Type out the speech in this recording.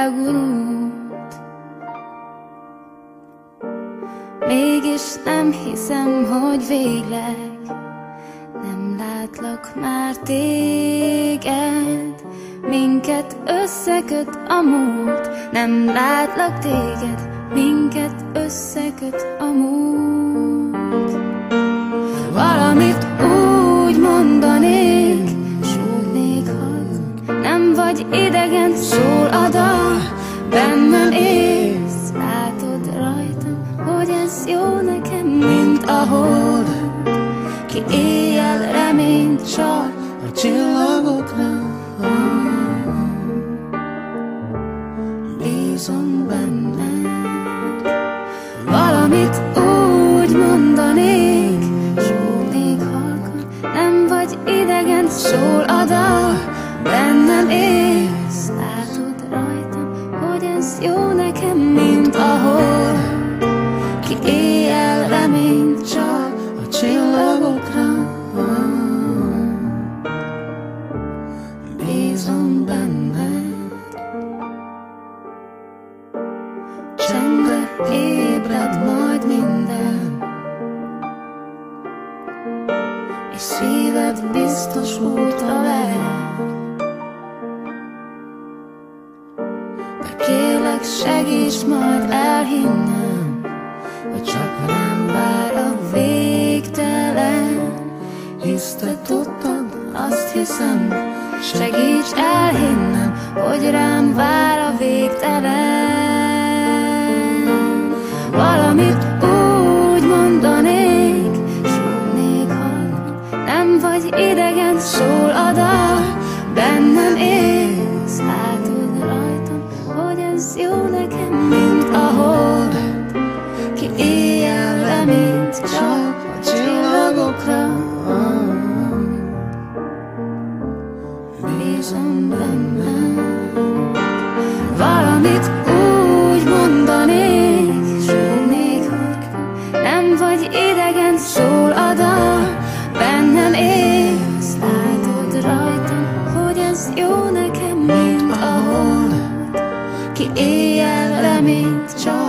elgurult. Mégis nem hiszem, hogy végleg nem látlak már téged. Minket összeköt a múlt, nem látlak téged. Minket összeköt a múlt. Valamit úgy mondanék, súgnék hallgat. Nem vagy idegen, szól a dal, bennem élsz. Látod rajtam, hogy ez jó nekem, mint a hold. Ki éjjel reményt csal a csillagokra. Bízom benned. Valamit úgy mondanék, súgnék halkan. Nem vagy idegen, szól a dal, bennem élsz. Látod rajtam, hogy ez jó nekem, mint a hold. Ki éjjel reményt csal a csillagokra. Bízom benned. Csendre ébred majd minden, és szíved biztosult a veled. De kérlek, segíts majd elhinnem, hogy csak rám vár a végtelen. Hisz te tudtad, azt hiszem, segíts elhinnem, hogy rám vár a végtelen. Valamit úgy mondanék, súgnék hallgat. Nem vagy idegen, szól a dal, bennem élsz. Látod rajtam, hogy ez jó nekem, mint a hold. Ki éjjel reményt csal a csillagokra. Bízom benned. Valamit úgy mondanék, súgnék hallgat. Nem vagy idegen, szól a dal, bennem élsz. Látod rajtam, hogy ez jó nekem, mint a hold. Ki éjjel reményt csal